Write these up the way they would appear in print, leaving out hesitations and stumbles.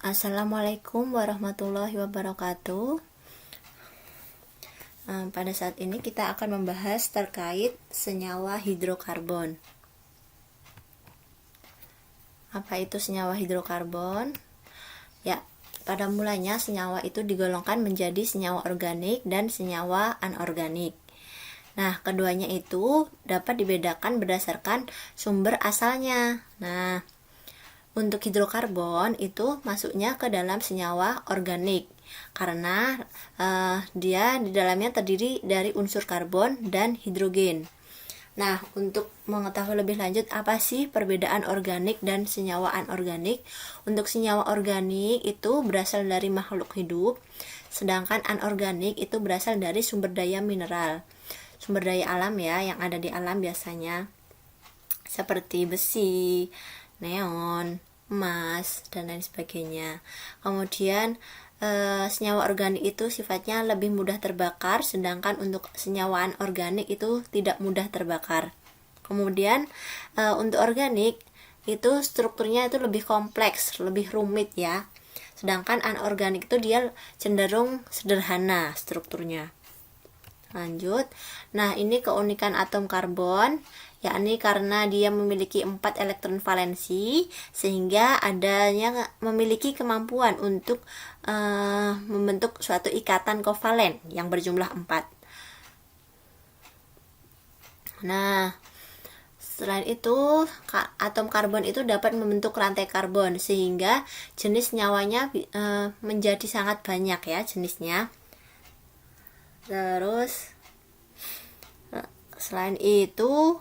Assalamualaikum warahmatullahi wabarakatuh. Pada saat ini kita akan membahas terkait senyawa hidrokarbon. Apa itu senyawa hidrokarbon? Ya, pada mulanya senyawa itu digolongkan menjadi senyawa organik dan senyawa anorganik. Nah, keduanya itu dapat dibedakan berdasarkan sumber asalnya. Nah, untuk hidrokarbon itu masuknya ke dalam senyawa organik karena dia di dalamnya terdiri dari unsur karbon dan hidrogen. Nah, untuk mengetahui lebih lanjut apa sih perbedaan organik dan senyawa anorganik? Untuk senyawa organik itu berasal dari makhluk hidup, sedangkan anorganik itu berasal dari sumber daya mineral. Sumber daya alam ya, yang ada di alam biasanya seperti besi, neon, emas, dan lain sebagainya. Kemudian senyawa organik itu sifatnya lebih mudah terbakar, sedangkan untuk senyawa anorganik itu tidak mudah terbakar. Kemudian untuk organik itu strukturnya itu lebih kompleks, lebih rumit ya. Sedangkan anorganik itu dia cenderung sederhana strukturnya. Lanjut. Nah, ini keunikan atom karbon, yakni karena dia memiliki 4 elektron valensi sehingga adanya memiliki kemampuan untuk membentuk suatu ikatan kovalen yang berjumlah 4. Nah, selain itu atom karbon itu dapat membentuk rantai karbon sehingga jenis nyawanya menjadi sangat banyak ya jenisnya. Terus selain itu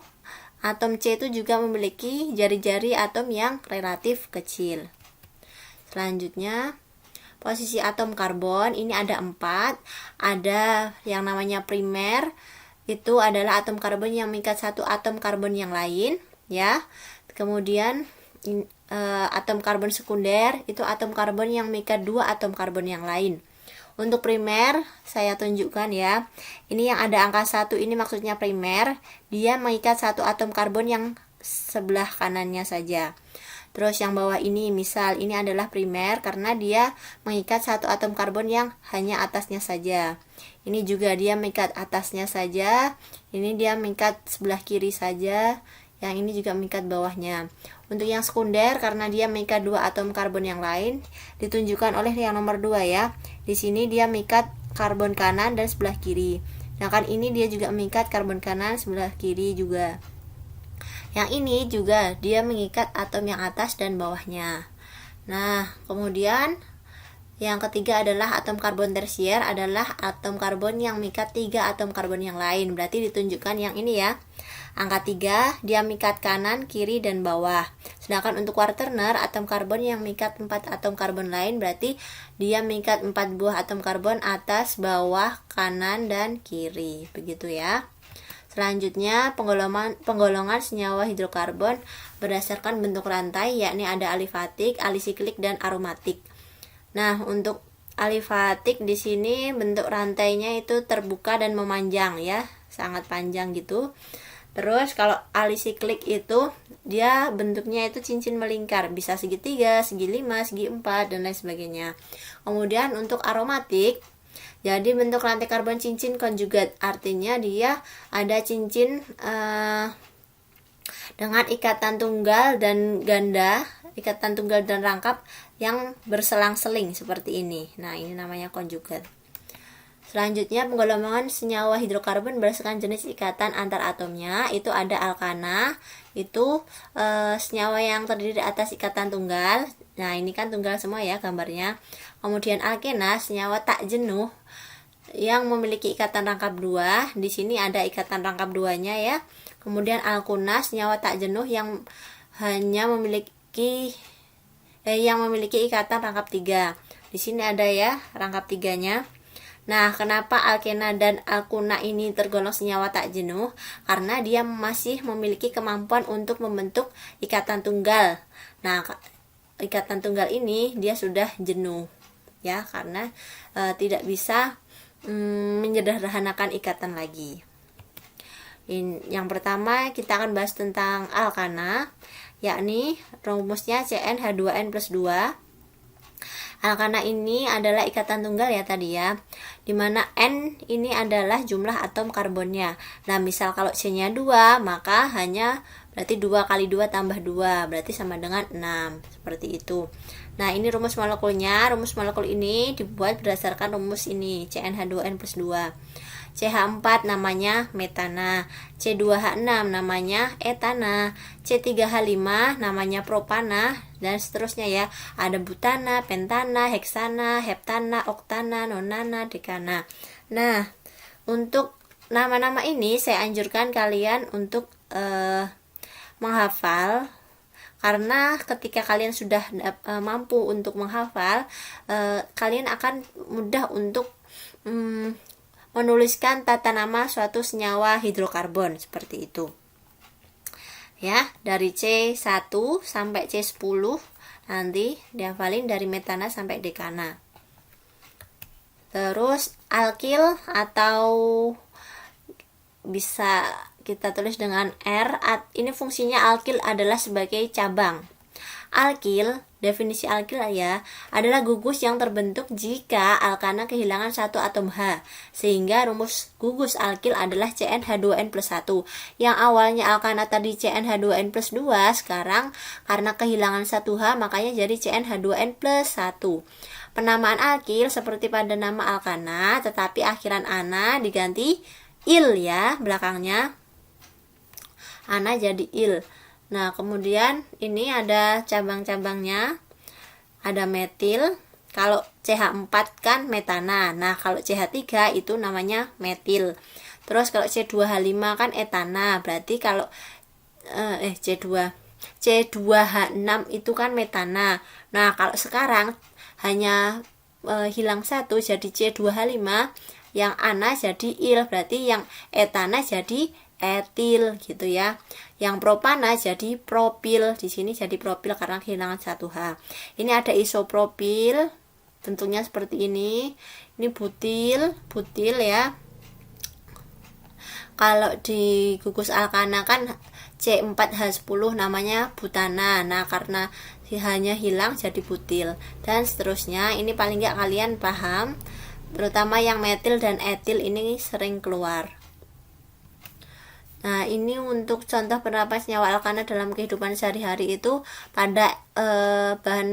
atom C itu juga memiliki jari-jari atom yang relatif kecil. Selanjutnya posisi atom karbon ini ada 4. Ada yang namanya primer, itu adalah atom karbon yang mengikat satu atom karbon yang lain ya. Kemudian atom karbon sekunder itu atom karbon yang mengikat 2 atom karbon yang lain. Untuk primer saya tunjukkan ya. Ini yang ada angka 1 ini maksudnya primer, dia mengikat satu atom karbon yang sebelah kanannya saja. Terus yang bawah ini misal ini adalah primer karena dia mengikat satu atom karbon yang hanya atasnya saja. Ini juga dia mengikat atasnya saja. Ini dia mengikat sebelah kiri saja. Yang ini juga mengikat bawahnya. Untuk yang sekunder karena dia mengikat 2 atom karbon yang lain ditunjukkan oleh yang nomor 2 ya. Di sini dia mengikat karbon kanan dan sebelah kiri. Sedangkan ini dia juga mengikat karbon kanan sebelah kiri juga. Yang ini juga dia mengikat atom yang atas dan bawahnya. Nah, kemudian yang ketiga adalah atom karbon tersier, adalah atom karbon yang mengikat 3 atom karbon yang lain. Berarti ditunjukkan yang ini ya. Angka 3 dia mengikat kanan, kiri, dan bawah. Sedangkan untuk kuarterner atom karbon yang mengikat 4 atom karbon lain berarti dia mengikat 4 buah atom karbon atas, bawah, kanan, dan kiri. Begitu ya. Selanjutnya penggolongan senyawa hidrokarbon berdasarkan bentuk rantai, yakni ada alifatik, alisiklik, dan aromatik. Nah, untuk alifatik di sini bentuk rantainya itu terbuka dan memanjang ya, sangat panjang gitu. Terus kalau alisiklik itu dia bentuknya itu cincin melingkar, bisa segitiga, segi 5, segi 4, dan lain sebagainya. Kemudian untuk aromatik, jadi bentuk rantai karbon cincin konjugat, artinya dia ada cincin dengan ikatan tunggal dan ganda, ikatan tunggal dan rangkap yang berselang-seling seperti ini. Nah, ini namanya konjugat. Selanjutnya penggolongan senyawa hidrokarbon berdasarkan jenis ikatan antar atomnya, itu ada alkana, itu senyawa yang terdiri atas ikatan tunggal. Nah, ini kan tunggal semua ya gambarnya. Kemudian alkena, senyawa tak jenuh yang memiliki ikatan rangkap 2. Di sini ada ikatan rangkap 2-nya ya. Kemudian alkuna, senyawa tak jenuh yang hanya memiliki ikatan rangkap 3. Di sini ada ya rangkap 3-nya. Nah, kenapa alkena dan alkuna ini tergolong senyawa tak jenuh? Karena dia masih memiliki kemampuan untuk membentuk ikatan tunggal. Nah, ikatan tunggal ini dia sudah jenuh ya, karena tidak bisa menyederhanakan ikatan lagi. Yang pertama kita akan bahas tentang alkana, yakni rumusnya CnH2n+2. Alkana ini adalah ikatan tunggal ya tadi ya, dimana N ini adalah jumlah atom karbonnya. Nah misal kalau C-nya 2, maka hanya berarti 2 kali 2 tambah 2 berarti sama dengan 6, seperti itu. Nah ini rumus molekulnya. Rumus molekul ini dibuat berdasarkan rumus ini, CnH2n plus 2. CH4 namanya metana, C2H6 namanya etana, C3H5 namanya propana, dan seterusnya ya. Ada butana, pentana, heksana, heptana, oktana, nonana, dekana. Nah, untuk nama-nama ini saya anjurkan kalian untuk menghafal, karena ketika kalian sudah mampu untuk menghafal, kalian akan mudah untuk menuliskan tata nama suatu senyawa hidrokarbon seperti itu. Ya, dari C1 sampai C10 nanti dihafalin dari metana sampai dekana. Terus alkil atau bisa kita tulis dengan R. Ini fungsinya alkil adalah sebagai cabang. Alkil, definisi alkil ya, adalah gugus yang terbentuk jika alkana kehilangan satu atom H, sehingga rumus gugus alkil adalah CnH2n plus 1. Yang awalnya alkana tadi CnH2n plus 2, sekarang karena kehilangan satu H makanya jadi CnH2n plus 1. Penamaan alkil seperti pada nama alkana, tetapi akhiran ana diganti il ya, belakangnya ana jadi il. Nah, kemudian ini ada cabang-cabangnya. Ada metil. Kalau CH4 kan metana. Nah, kalau CH3 itu namanya metil. Terus kalau C2H5 kan etana. Berarti kalau C2H6 itu kan metana. Nah, kalau sekarang hanya hilang satu jadi C2H5, yang ana jadi il, berarti yang etana jadi etil gitu ya. Yang propana jadi propil, di sini jadi propil karena kehilangan satu H. Ini ada isopropil, bentuknya seperti ini. Ini butil ya. Kalau di gugus alkana kan C4H10 namanya butana. Nah, karena hanya hilang jadi butil, dan seterusnya. Ini paling nggak kalian paham, terutama yang metil dan etil ini sering keluar. Nah, ini untuk contoh penerapan senyawa alkana dalam kehidupan sehari-hari itu pada bahan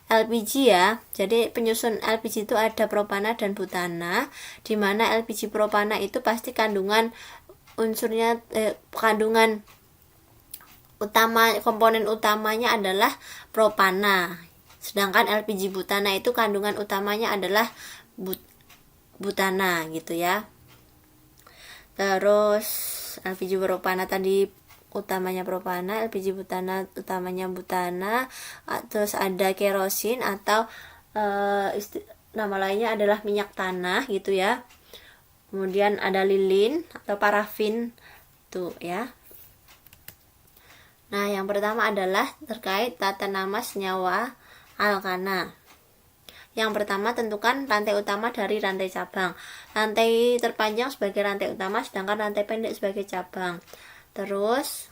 LPG ya. Jadi penyusun LPG itu ada propana dan butana, di mana LPG propana itu pasti kandungan unsurnya kandungan utama, komponen utamanya adalah propana. Sedangkan LPG butana itu kandungan utamanya adalah butana gitu ya. Terus LPG propana tadi utamanya propana, LPG butana utamanya butana. Terus ada kerosin atau nama lainnya adalah minyak tanah gitu ya. Kemudian ada lilin atau parafin tuh ya. Nah, yang pertama adalah terkait tata nama senyawa alkana. Yang pertama, tentukan rantai utama dari rantai cabang. Rantai terpanjang sebagai rantai utama, sedangkan rantai pendek sebagai cabang. Terus,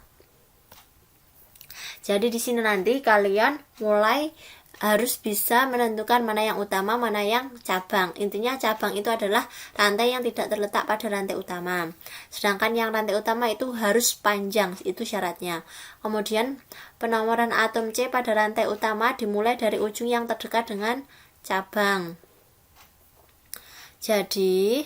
jadi di sini nanti kalian mulai harus bisa menentukan mana yang utama, mana yang cabang. Intinya cabang itu adalah rantai yang tidak terletak pada rantai utama. Sedangkan yang rantai utama itu harus panjang, itu syaratnya. Kemudian, penomoran atom C pada rantai utama dimulai dari ujung yang terdekat dengan cabang. Jadi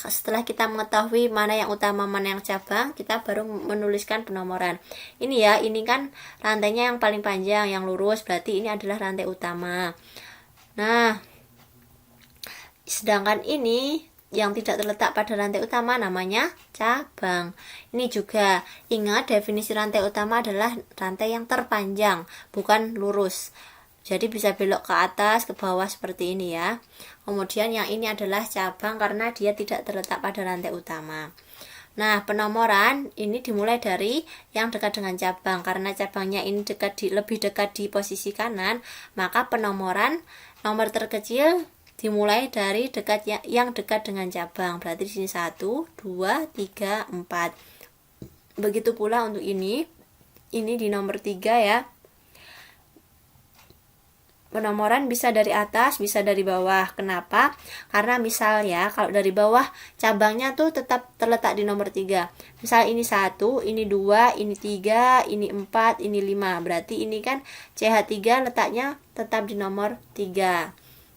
setelah kita mengetahui mana yang utama mana yang cabang, kita baru menuliskan penomoran. Ini ya, ini kan rantainya yang paling panjang, yang lurus, berarti ini adalah rantai utama. Nah, sedangkan ini yang tidak terletak pada rantai utama namanya cabang. Ini juga ingat, definisi rantai utama adalah rantai yang terpanjang, bukan lurus. Jadi bisa belok ke atas, ke bawah seperti ini ya. Kemudian yang ini adalah cabang karena dia tidak terletak pada rantai utama. Nah, penomoran ini dimulai dari yang dekat dengan cabang. Karena cabangnya ini lebih dekat di posisi kanan, maka penomoran nomor terkecil dimulai dari yang dekat dengan cabang. Berarti di sini 1, 2, 3, 4. Begitu pula untuk ini di nomor 3 ya. penomoran bisa dari atas, bisa dari bawah. Kenapa? Karena misal ya, kalau dari bawah cabangnya tuh tetap terletak di nomor 3. Misal ini 1, ini 2, ini 3, ini 4, ini 5. Berarti ini kan CH3 letaknya tetap di nomor 3.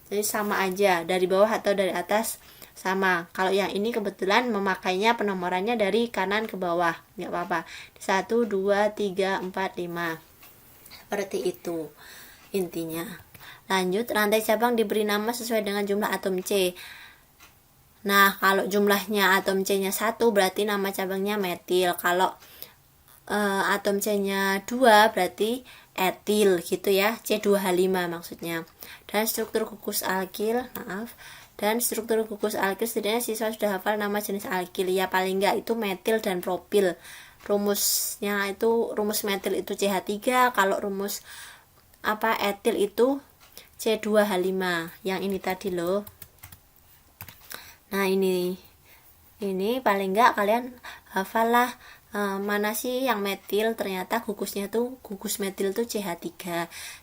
Jadi sama aja, dari bawah atau dari atas sama. Kalau yang ini kebetulan memakainya penomorannya dari kanan ke bawah, nggak apa-apa. 1, 2, 3, 4, 5. Seperti itu intinya. Lanjut, rantai cabang diberi nama sesuai dengan jumlah atom C. Nah, kalau jumlahnya atom C-nya 1 berarti nama cabangnya metil. Kalau atom C-nya 2 berarti etil gitu ya. C2H5 maksudnya. Dan struktur gugus alkil, Dan struktur gugus alkil setidaknya siswa sudah hafal nama jenis alkil. Ya paling enggak itu metil dan propil. Rumusnya itu, rumus metil itu CH3, kalau rumus etil itu C2H5 yang ini tadi loh. Nah ini paling enggak kalian hafal lah mana sih yang metil. Ternyata gugus metil tuh CH3,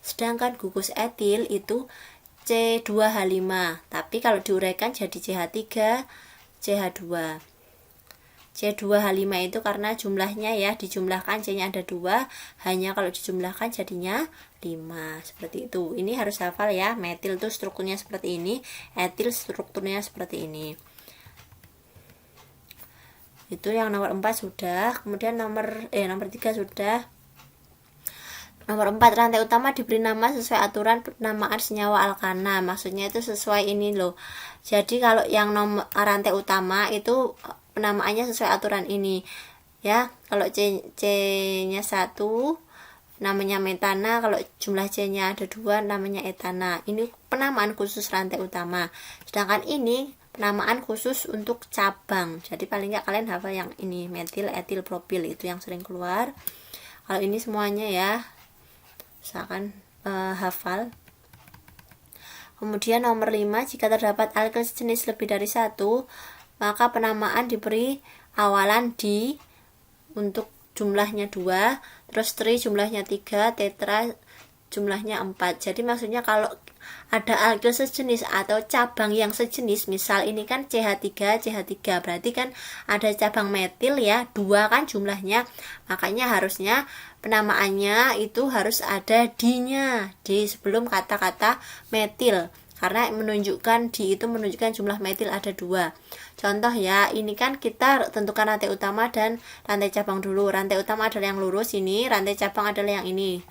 sedangkan gugus etil itu C2H5, tapi kalau diuraikan jadi CH3 CH2. C2H5 itu karena jumlahnya ya, dijumlahkan C-nya ada 2, hanya kalau dijumlahkan jadinya 5. Seperti itu. Ini harus hafal ya, metil tuh strukturnya seperti ini, etil strukturnya seperti ini. Itu yang nomor 4 sudah. Kemudian nomor 3 sudah. Nomor 4, rantai utama diberi nama sesuai aturan penamaan senyawa alkana. Maksudnya itu sesuai ini loh. Jadi kalau yang rantai utama itu penamaannya sesuai aturan ini ya. Kalau C-nya 1 namanya metana, kalau jumlah C-nya ada 2 namanya etana. Ini penamaan khusus rantai utama. Sedangkan ini penamaan khusus untuk cabang. Jadi paling nggak kalian hafal yang ini, metil, etil, propil, itu yang sering keluar. Kalau ini semuanya ya misalkan hafal. Kemudian nomor 5, jika terdapat alkil sejenis lebih dari 1, maka penamaan diberi awalan di untuk jumlahnya 2, terus tri jumlahnya 3, tetra jumlahnya 4. Jadi maksudnya kalau ada alkil sejenis atau cabang yang sejenis, misal ini kan CH3 berarti kan ada cabang metil ya, 2 kan jumlahnya, makanya harusnya penamaannya itu harus ada D-nya, di sebelum kata-kata metil, karena menunjukkan di itu menunjukkan jumlah metil ada 2. Contoh ya, ini kan kita tentukan rantai utama dan rantai cabang dulu. Rantai utama adalah yang lurus ini, rantai cabang adalah yang ini,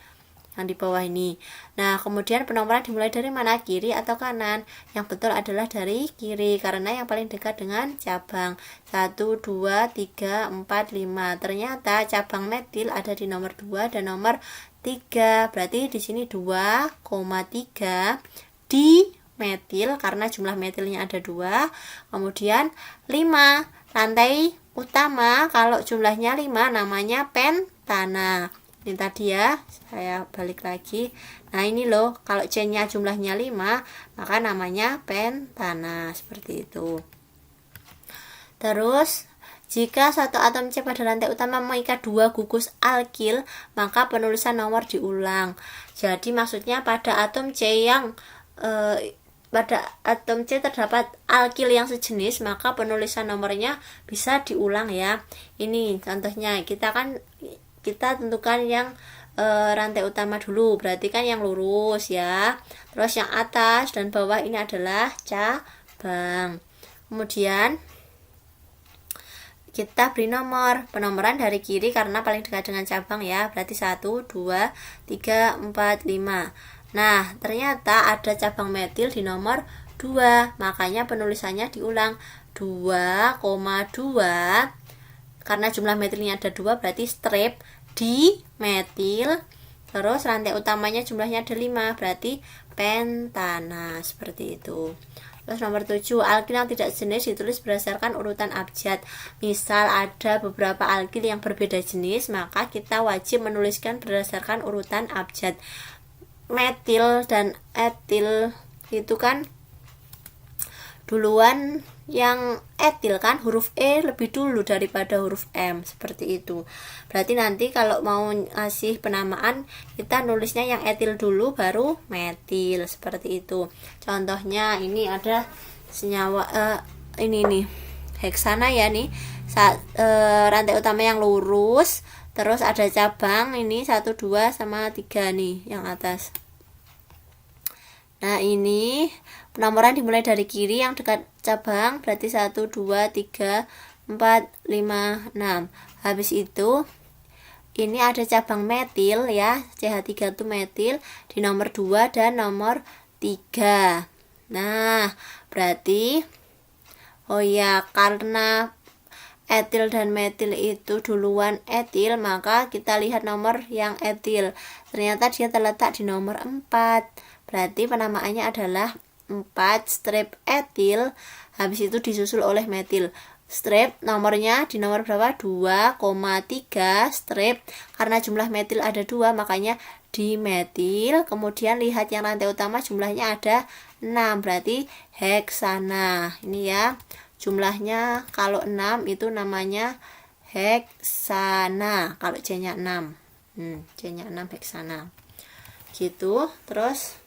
yang di bawah ini. Nah, kemudian penomoran dimulai dari mana? Kiri atau kanan? Yang betul adalah dari kiri, karena yang paling dekat dengan cabang. 1, 2, 3, 4, 5. Ternyata cabang metil ada di nomor 2 dan nomor 3. Berarti di sini 2,3 di metil karena jumlah metilnya ada 2. Kemudian 5, rantai utama kalau jumlahnya 5 namanya pentana. Ini tadi ya, saya balik lagi. Nah ini loh, kalau C-nya jumlahnya 5 maka namanya pentana, seperti itu. Terus jika satu atom C pada rantai utama mengikat 2 gugus alkil, maka penulisan nomor diulang. Jadi maksudnya pada atom C terdapat alkil yang sejenis, maka penulisan nomornya bisa diulang ya. Ini contohnya, kita tentukan yang rantai utama dulu, berarti kan yang lurus ya. Terus yang atas dan bawah ini adalah cabang. Kemudian kita beri penomoran dari kiri karena paling dekat dengan cabang ya, berarti 1, 2, 3, 4, 5. Nah, ternyata ada cabang metil di nomor 2, makanya penulisannya diulang 2,2. Karena jumlah metilnya ada 2, berarti strip di metil. Terus rantai utamanya jumlahnya ada 5, berarti pentana, seperti itu. Terus nomor 7, alkil yang tidak jenis ditulis berdasarkan urutan abjad. Misal ada beberapa alkil yang berbeda jenis, maka kita wajib menuliskan berdasarkan urutan abjad. Metil dan etil itu kan duluan yang etil kan, huruf E lebih dulu daripada huruf M, seperti itu. Berarti nanti kalau mau ngasih penamaan kita nulisnya yang etil dulu baru metil, seperti itu. Contohnya ini ada senyawa ini nih heksana ya nih, rantai utama yang lurus, terus ada cabang ini 1, 2 sama 3 nih yang atas. Nah ini penomoran dimulai dari kiri yang dekat cabang, berarti 1, 2, 3, 4, 5, 6. Habis itu ini ada cabang metil ya, CH3 itu metil di nomor 2 dan nomor 3. Nah berarti oh ya, karena etil dan metil itu duluan etil, maka kita lihat nomor yang etil. Ternyata dia terletak di nomor 4. Berarti penamaannya adalah 4 strip etil, habis itu disusul oleh metil. Strip nomornya di nomor berapa? 2,3 strip. Karena jumlah metil ada 2, makanya dimetil. Kemudian lihat yang rantai utama jumlahnya ada 6, berarti heksana. Ini ya, jumlahnya kalau 6 itu namanya heksana. Kalau C-nya 6. C-nya 6 heksana. Gitu. Terus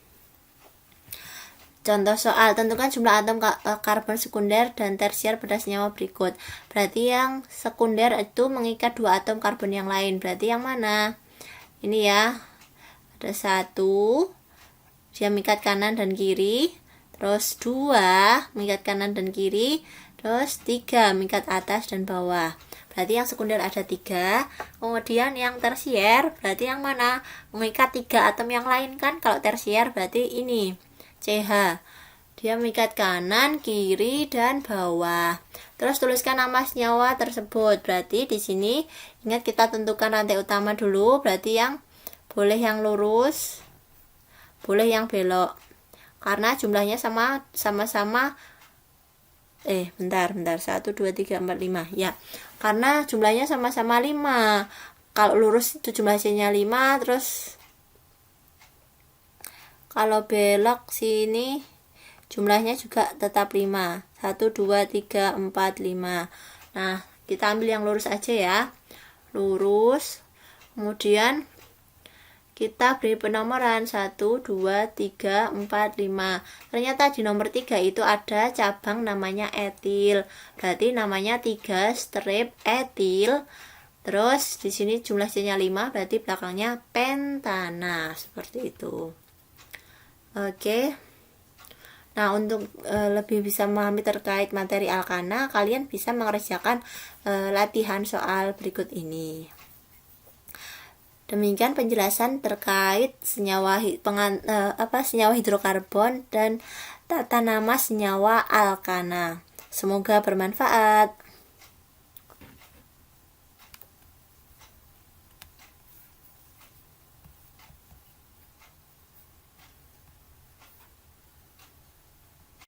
contoh soal, tentukan jumlah atom karbon sekunder dan tersier pada senyawa berikut. Berarti yang sekunder itu mengikat 2 atom karbon yang lain. Berarti yang mana? Ini ya, ada 1, dia mengikat kanan dan kiri. Terus 2, mengikat kanan dan kiri. Terus 3, mengikat atas dan bawah. Berarti yang sekunder ada 3. Kemudian yang tersier, berarti yang mana? Mengikat 3 atom yang lain kan? Kalau tersier berarti ini CH, dia mengikat kanan, kiri, dan bawah. Terus tuliskan nama senyawa tersebut. Berarti di sini ingat kita tentukan rantai utama dulu. Berarti yang boleh yang lurus, boleh yang belok. Karena jumlahnya sama-sama. Bentar. 1, 2, 3, 4, 5. Ya, karena jumlahnya sama-sama 5. Kalau lurus itu jumlahnya 5, terus kalau belok sini jumlahnya juga tetap 5. 1, 2, 3, 4, 5. Nah, kita ambil yang lurus aja ya. Lurus. Kemudian kita beri penomoran 1, 2, 3, 4, 5. Ternyata di nomor 3 itu ada cabang namanya etil. Berarti namanya 3 strip etil. Terus di sini jumlah C-nya 5, berarti belakangnya pentana, seperti itu. Oke. Nah, untuk lebih bisa memahami terkait materi alkana, kalian bisa mengerjakan latihan soal berikut ini. Demikian penjelasan terkait senyawa hidrokarbon dan tata nama senyawa alkana. Semoga bermanfaat.